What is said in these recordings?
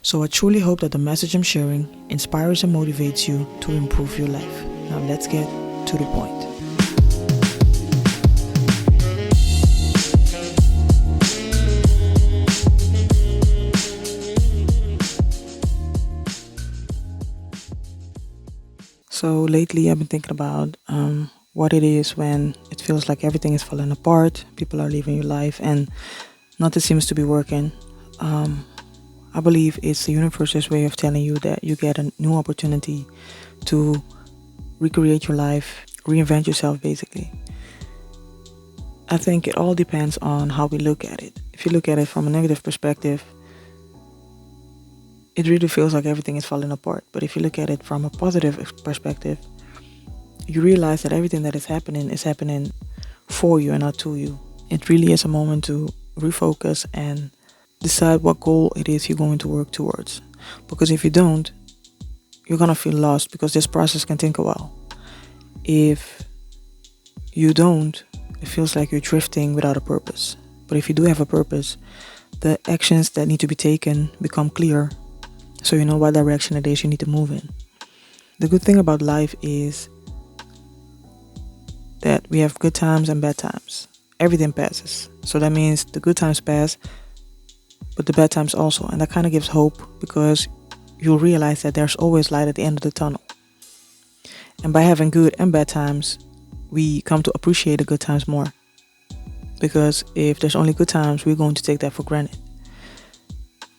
So I truly hope that the message I'm sharing inspires and motivates you to improve your life. Now let's get to the point. So lately I've been thinking about what it is when it feels like everything is falling apart, people are leaving your life, and nothing seems to be working. I believe it's the universe's way of telling you that you get a new opportunity to recreate your life, reinvent yourself basically. I think it all depends on how we look at it. If you look at it from a negative perspective, it really feels like everything is falling apart. But if you look at it from a positive perspective, you realize that everything that is happening for you and not to you. It really is a moment to refocus and decide what goal it is you're going to work towards. Because if you don't, you're going to feel lost because this process can take a while. If you don't, it feels like you're drifting without a purpose. But if you do have a purpose, the actions that need to be taken become clear, so you know what direction it is you need to move in. The good thing about life is that we have good times and bad times. Everything passes. So that means the good times pass, but the bad times also. And that kind of gives hope because you'll realize that there's always light at the end of the tunnel. And by having good and bad times, we come to appreciate the good times more. Because if there's only good times, we're going to take that for granted.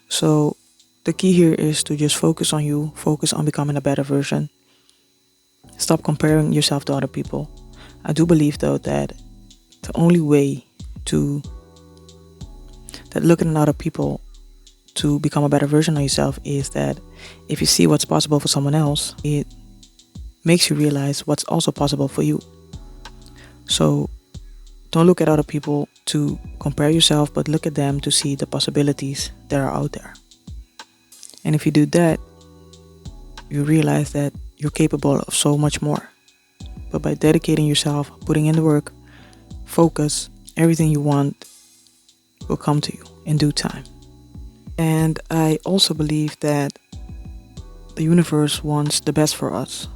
So the key here is to just focus on you, focus on becoming a better version. Stop comparing yourself to other people. I do believe though that the only way that looking at other people to become a better version of yourself is that if you see what's possible for someone else, it makes you realize what's also possible for you. So don't look at other people to compare yourself, but look at them to see the possibilities that are out there. And if you do that, you realize that you're capable of so much more. But by dedicating yourself, putting in the work, focus, everything you want will come to you in due time. And I also believe that the universe wants the best for us.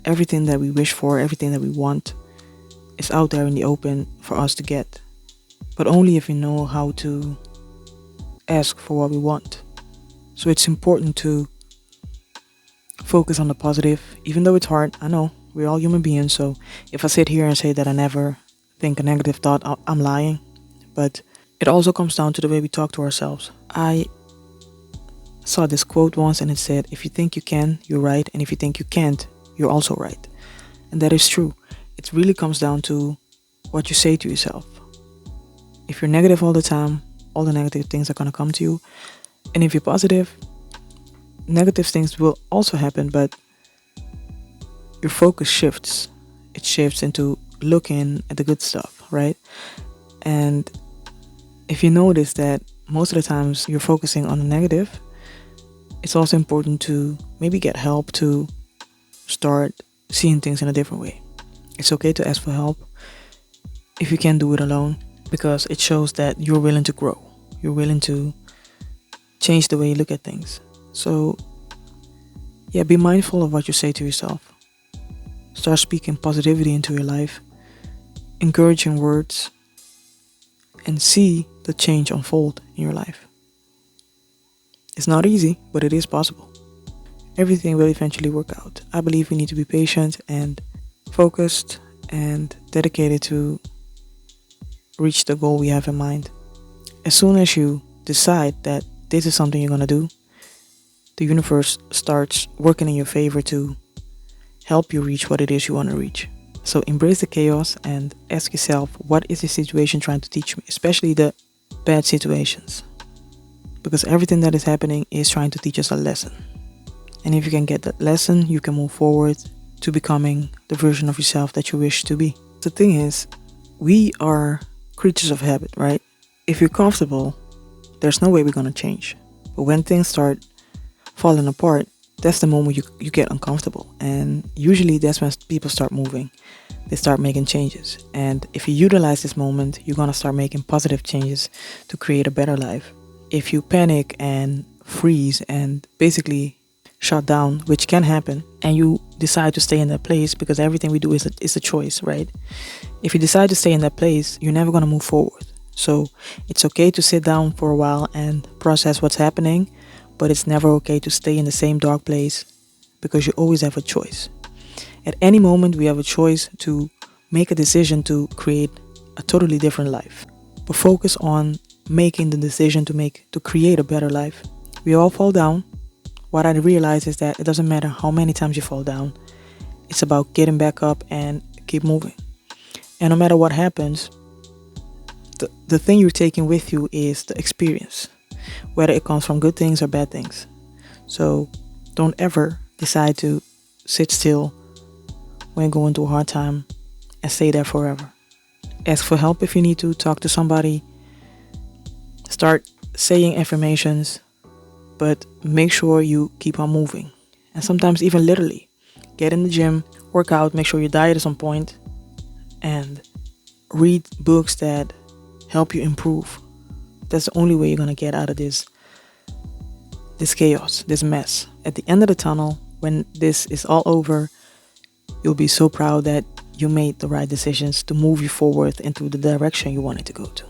Everything that we wish for, everything that we want is out there in the open for us to get. But only if we know how to ask for what we want. So it's important to focus on the positive, even though it's hard. I know, we're all human beings, so if I sit here and say that I never think a negative thought, I'm lying. But it also comes down to the way we talk to ourselves. I saw this quote once and it said, if you think you can, you're right, and if you think you can't, you're also right. And that is true. It really comes down to what you say to yourself. If you're negative all the time, all the negative things are going to come to you. And if you're positive, negative things will also happen, but your focus shifts. It shifts into looking at the good stuff, right? And if you notice that most of the times you're focusing on the negative, it's also important to maybe get help to start seeing things in a different way. It's okay to ask for help if you can't do it alone, because it shows that you're willing to grow. You're willing to change the way you look at things. So, yeah, be mindful of what you say to yourself. Start speaking positivity into your life, encouraging words, and see the change unfold in your life. It's not easy, but it is possible. Everything will eventually work out. I believe we need to be patient and focused and dedicated to reach the goal we have in mind. As soon as you decide that this is something you're going to do, the universe starts working in your favor to help you reach what it is you want to reach. So embrace the chaos and ask yourself, what is the situation trying to teach me? Especially the bad situations. Because everything that is happening is trying to teach us a lesson. And if you can get that lesson, you can move forward to becoming the version of yourself that you wish to be. The thing is, we are creatures of habit, right? If you're comfortable, there's no way we're going to change. But when things start falling apart, that's the moment you get uncomfortable. And usually that's when people start moving. They start making changes. And if you utilize this moment, you're going to start making positive changes to create a better life. If you panic and freeze and basically shut down, which can happen, and you decide to stay in that place, because everything we do is a choice, right? If you decide to stay in that place, you're never going to move forward. So it's okay to sit down for a while and process what's happening, but it's never okay to stay in the same dark place, because you always have a choice. At any moment, we have a choice to make a decision to create a totally different life. But focus on making the decision to create a better life. We all fall down. What I realize is that it doesn't matter how many times you fall down. It's about getting back up and keep moving. And no matter what happens, the thing you're taking with you is the experience, whether it comes from good things or bad things. So don't ever decide to sit still when going through a hard time and stay there forever. Ask for help if you need to, talk to somebody, start saying affirmations, but make sure you keep on moving. And sometimes even literally, get in the gym, work out, make sure your diet is on point, and read books that help you improve. That's the only way you're going to get out of this chaos, this mess. At the end of the tunnel, when this is all over, you'll be so proud that you made the right decisions to move you forward into the direction you wanted to go to.